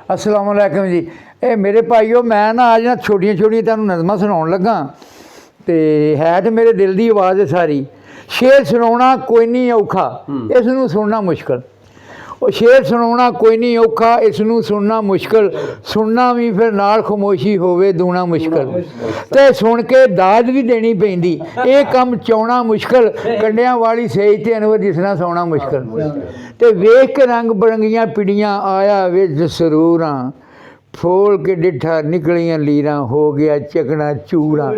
अस्सलाम वालेकुम जी। ये मेरे भाईओ मैं ना आज ना छोटियां छोटियां तुहानूं नज़मां सुनाउण लगा ते है तो मेरे दिल की आवाज़ है सारी। शेर सुनाउणा कोई नहीं औखा, इसनूं सुनना मुश्किल। ਉਹ ਸ਼ੇਰ ਸੁਣਾਉਣਾ ਕੋਈ ਨਹੀਂ ਔਖਾ, ਇਸ ਨੂੰ ਸੁਣਨਾ ਮੁਸ਼ਕਿਲ, ਸੁਣਨਾ ਵੀ ਫਿਰ ਨਾਲ ਖਾਮੋਸ਼ੀ ਹੋਵੇ ਦੂਣਾ ਮੁਸ਼ਕਿਲ, ਤੇ ਸੁਣ ਕੇ ਦਾਦ ਵੀ ਦੇਣੀ ਪੈਂਦੀ, ਇਹ ਕੰਮ ਚਾਉਣਾ ਮੁਸ਼ਕਿਲ, ਕੰਡਿਆਂ ਵਾਲੀ ਸੇਜ ਤੇ ਅਨਵਰ ਜਿਸਨਾ ਸੌਣਾ ਮੁਸ਼ਕਿਲ, ਤੇ ਵੇਖ ਕੇ ਰੰਗ ਬਰੰਗੀਆਂ ਪਿੜੀਆਂ ਆਇਆ ਵਿੱਚ ਸਰੂਰਾਂ, ਫੋਲ ਕੇ ਡਿੱਠਾ ਨਿਕਲੀਆਂ ਲੀਰਾਂ, ਹੋ ਗਿਆ ਚਕਣਾ ਚੂਰਾਂ,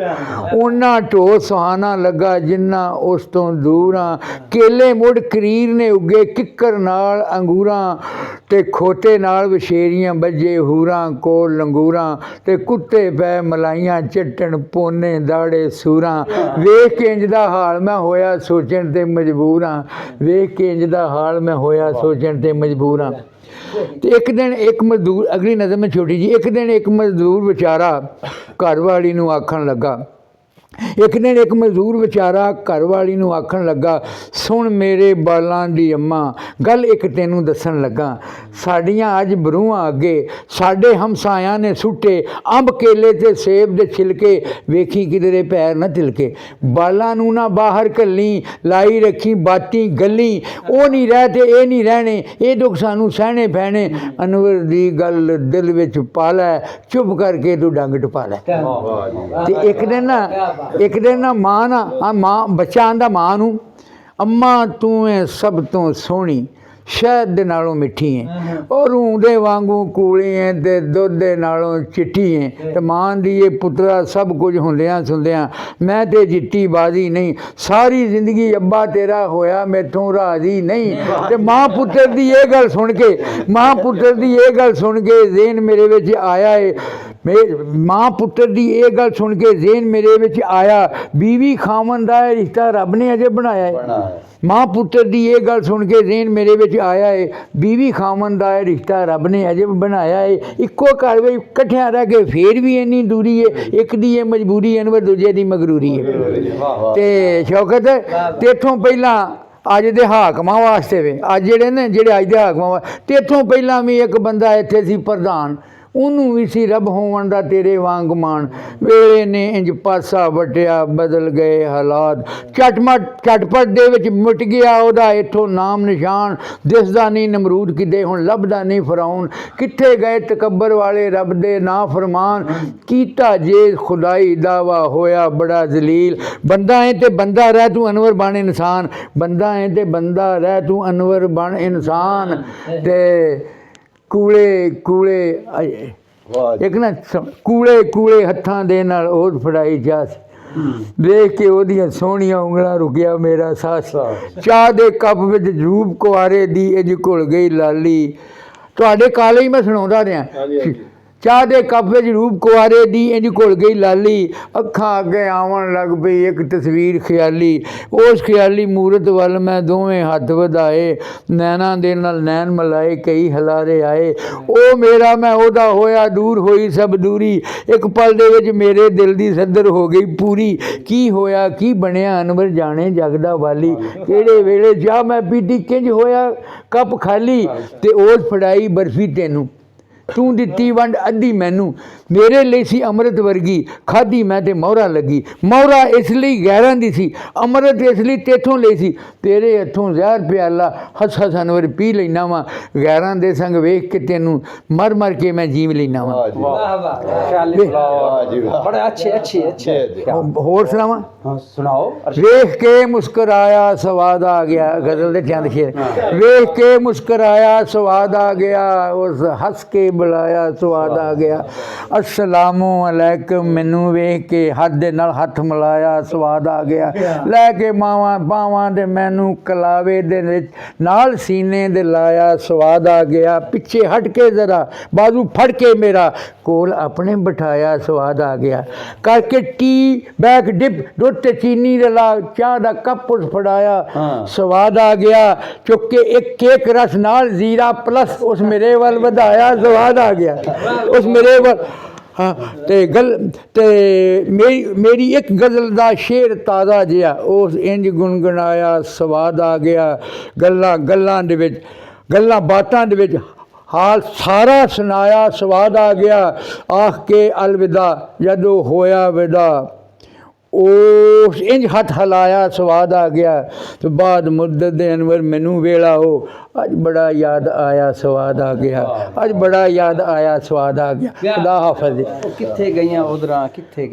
ਉਹਨਾਂ ਢੋ ਸੁਹਾਣਾ ਲੱਗਾ ਜਿੰਨਾ ਉਸ ਤੋਂ ਦੂਰਾਂ, ਕੇਲੇ ਮੁੜ ਕਰੀਰ ਨੇ ਉੱਗੇ ਕਿੱਕਰ ਨਾਲ ਅੰਗੂਰਾਂ, ਤੇ ਖੋਤੇ ਨਾਲ ਵਛੇਰੀਆਂ ਬੱਜੇ ਹੂਰਾਂ ਕੋਲ ਲੰਗੂਰਾਂ, ਤੇ ਕੁੱਤੇ ਪੈ ਮਲਾਈਆਂ ਚੱਟਣ ਪੋਨੇ ਦਾੜੇ ਸੂਰਾਂ, ਵੇਖ ਕੇ ਇੰਜ ਦਾ ਹਾਲ ਮੈਂ ਹੋਇਆ ਸੋਚਣ ਤੇ ਮਜਬੂਰ ਹਾਂ, ਵੇਖ ਕੇ ਇੰਜ ਦਾ ਹਾਲ ਮੈਂ ਹੋਇਆ ਸੋਚਣ ਤੇ ਮਜਬੂਰ ਹਾਂ। तो एक दिन एक मजदूर, अगली नज़र में छोटी जी, एक दिन एक मजदूर बेचारा घर वाली नूं आखण लगा, एक दिन एक मजदूर बेचारा घर वाली नूं आखण लगा, सुन मेरे बालां दी अम्मा गल एक तैनूं दसन लगा, साड़ियां अज बरूआं अगे साडे हमसायां ने सुट्टे अंब केले ते सेब दे छिलके, वेखी किधरे पैर न तिलके, बालां नूं ना बाहर घल्ली, लाई रखी बाती गली, ओ नहीं रह ते ए नहीं रहने, ये दुख सानू सहने पैने, अनवर दी गल दिल विच पा लै, चुप करके तू डंग टपा लै। ते एक दिन ना मां बच्चा आंदा मां नूं, अम्मा तू है सब तो सोहनी, शहद दे नालों मिठी है, और ऊंदे वांगू कूली है ते दुध दे नालों चिट्टी है, ते मां दी ये पुत्रा सब कुछ हुंदियां सुंदियां मैं ते जिੱਤੀ बाजी नहीं, सारी जिंदगी अब्बा तेरा होया मैथों राजी नहीं, ते मां पुत्र दी ये गल सुन के, मां पुत्र दी ये गल सुन के ज़हन मेरे विच आया है, मां पुत्र दी ये गल सुन के ज़हन मेरे विच आया, बीवी खामन दा रिश्ता रब ने अजे बनाया है, मां पुत्र दी ये गल सुन के ज़हन मेरे विच आया है, बीवी खामन दा रिश्ता रब ने अजे बनाया है, इक्को घर में कट्ठियां रह के फिर भी इन्नी दूरी है, एक दी है मजबूरी अनवर दूजे दी मगरूरी है। ते शौकत तेथों पहला अज दे हाकमां वास्ते वे अज जेड़े ने जेड़े अज दे हाकमां तेथों पहला भी एक बंदा इत्थे सी प्रधान, ਉਹਨੂੰ ਵੀ ਸੀ ਰੱਬ ਹੋਵਣ ਦਾ ਤੇਰੇ ਵਾਂਗ ਮਾਣ, ਵੇਲੇ ਨੇ ਇੰਜ ਪਾਸਾ ਵਟਿਆ ਬਦਲ ਗਏ ਹਾਲਾਤ, ਝਟਪਟ ਦੇ ਵਿੱਚ ਮਿਟ ਗਿਆ ਉਹਦਾ ਇੱਥੋਂ ਨਾਮ ਨਿਸ਼ਾਨ, ਦਿਸਦਾ ਨਹੀਂ ਨਮਰੂਦ ਕਿਤੇ ਹੁਣ ਲੱਭਦਾ ਨਹੀਂ ਫਰਾਉਨ, ਕਿੱਥੇ ਗਏ ਤਕੱਬਰ ਵਾਲੇ ਰੱਬ ਦੇ ਨਾ ਫਰਮਾਨ, ਕੀਤਾ ਜੇ ਖੁਦਾਈ ਦਾਵਾ ਹੋਇਆ ਬੜਾ ਜ਼ਲੀਲ, ਬੰਦਾ ਹੈ ਤੇ ਬੰਦਾ ਰਹਿ ਤੂੰ ਅਨਵਰ ਬਣ ਇਨਸਾਨ, ਬੰਦਾ ਹੈ ਤੇ ਬੰਦਾ ਰਹਿ ਤੂੰ ਅਨਵਰ ਬਣ ਇਨਸਾਨ, ਤੇ ਕੂਲੇ ਕੂਲੇ ਇੱਕ ਨਾ ਕੂਲੇ ਕੂਲੇ ਹੱਥਾਂ ਦੇ ਨਾਲ ਉਹ ਫੜਾਈ ਜਾ, ਵੇਖ ਕੇ ਉਹਦੀਆਂ ਸੋਹਣੀਆਂ ਉਂਗਲਾਂ ਰੁਕਿਆ ਮੇਰਾ ਸਾਸ, ਚਾਹ ਦੇ ਕੱਪ ਵਿੱਚ ਜੂਬ ਕੁਆਰੇ ਦੀ ਇੰਜ ਘੁਲ ਗਈ ਲਾਲੀ, ਤੁਹਾਡੇ ਕਾਲੇ ਹੀ ਮੈਂ ਸੁਣਾਉਂਦਾ ਰਿਹਾ, ਚਾਹ ਦੇ ਕੱਪ ਵਿੱਚ ਰੂਪ ਕੁਆਰੇ ਦੀ ਇੰਜ ਘੁਲ ਗਈ ਲਾਲੀ, ਅੱਖਾਂ ਅੱਗੇ ਆਉਣ ਲੱਗ ਪਈ ਇੱਕ ਤਸਵੀਰ ਖਿਆਲੀ, ਉਸ ਖਿਆਲੀ ਮੂਰਤ ਵੱਲ ਮੈਂ ਦੋਵੇਂ ਹੱਥ ਵਧਾਏ, ਨੈਣਾਂ ਦੇ ਨਾਲ ਨੈਣ ਮਿਲਾਏ ਕਈ ਹਲਾਰੇ ਆਏ, ਉਹ ਮੇਰਾ ਮੈਂ ਉਹਦਾ ਹੋਇਆ ਦੂਰ ਹੋਈ ਸਭ ਦੂਰੀ, ਇੱਕ ਪਲ ਦੇ ਵਿੱਚ ਮੇਰੇ ਦਿਲ ਦੀ ਸੱਦਰ ਹੋ ਗਈ ਪੂਰੀ, ਕੀ ਹੋਇਆ ਕੀ ਬਣਿਆ ਅਨਵਰ ਜਾਣੇ ਜਗਦਾ ਵਾਲੀ, ਕਿਹੜੇ ਵੇਲੇ ਚਾਹ ਮੈਂ ਪੀਤੀ ਕਿੰਜ ਹੋਇਆ ਕੱਪ ਖਾਲੀ, ਤੇ ਉਸ ਫੜਾਈ ਬਰਫੀ ਤੈਨੂੰ, ਤੂੰ ਦਿੱਤੀ ਵੰਡ ਅੱਧੀ ਮੈਨੂੰ, ਮੇਰੇ ਲਈ ਸੀ ਅੰਮ੍ਰਿਤ ਵਰਗੀ, ਖਾਧੀ ਮੈਂ ਤੇ ਮੋਹਰਾ ਲੱਗੀ, ਮੋਹਰਾ ਇਸ ਲਈ ਗੈਰਾਂ ਦੀ ਸੀ, ਅੰਮ੍ਰਿਤ ਇਸ ਲਈ ਤੇਥੋਂ ਲਈ ਸੀ, ਤੇਰੇ ਹੱਥੋਂ ਜ਼ਹਿਰ ਪਿਆਲਾ ਹੱਸ ਹੱਸ ਅਨਵਰ ਪੀ ਲੈਣਾ ਵਾ, ਗੈਰਾਂ ਦੇ ਸੰਗ ਵੇਖ ਕੇ ਤੈਨੂੰ ਮਰ ਮਰ ਕੇ ਮੈਂ ਜੀਵ ਲੈਣਾ ਵਾ। ਬੜੇ ਅੱਛੇ ਹੋਰ ਸੁਣਾਵਾਂ? ਸੁਣਾਓ। ਵੇਖ ਕੇ ਮੁਸਕਰਾਇਆ ਸਵਾਦ ਆ ਗਿਆ, ਗਜ਼ਲ ਦੇ ਚੰਦ ਸ਼ੇਰ, ਵੇਖ ਕੇ ਮੁਸਕਰਾਇਆ ਸਵਾਦ ਆ ਗਿਆ, ਉਸ ਹੱਸ ਕੇ ਬੁਲਾਇਆ ਸਵਾਦ ਆ ਗਿਆ, अस्सलामु अलैकुम मैनू वेख के हथ दे नाल हथ मिलाया सवाद आ गया, लैके मावां बावां दे मैनू कलावे दे नाल सीने दे लाया सवाद आ गया, पिछे हट के जरा बाजू फड़ के मेरा कोल अपने बिठाया सवाद आ गया, करके टी बैग डिप दुध ते चीनी रला चाह दा कप उस फड़ाया सवाद आ गया, चुक के एक केक रस नाल जीरा प्लस उस मेरे वल वधाया सवाद आ गया, उस मेरे वल हाँ ते गल ते मेरी एक गज़ल दा शेर ताज़ा जिहा उस इंज गुनगुनाया सवाद आ गया, गल्लां गल्लां दे विच गल्लां बातां दे विच ਹਾਲ ਸਾਰਾ ਸੁਣਾਇਆ ਸਵਾਦ ਆ ਗਿਆ ਆਖ ਕੇ ਅਲਵਿਦਾ ਜਦੋਂ ਹੋਇਆ ਵਿਦਾ ਉਸ ਇੰਜ ਹੱਥ ਹਿਲਾਇਆ ਸਵਾਦ ਆ ਗਿਆ ਤੇ ਬਾਅਦ ਮੁੱਦਤ ਦੇ ਅਨਵਰ ਮੈਨੂੰ ਵੇਲਾ ਹੋ ਅੱਜ ਬੜਾ ਯਾਦ ਆਇਆ ਸਵਾਦ ਆ ਗਿਆ ਅੱਜ ਬੜਾ ਯਾਦ ਆਇਆ ਸਵਾਦ ਆ ਗਿਆ ਖੁਦਾ ਹਾਫਿਜ਼ ਉਹ ਕਿੱਥੇ ਗਈਆਂ ਉਧਰਾਂ ਕਿੱਥੇ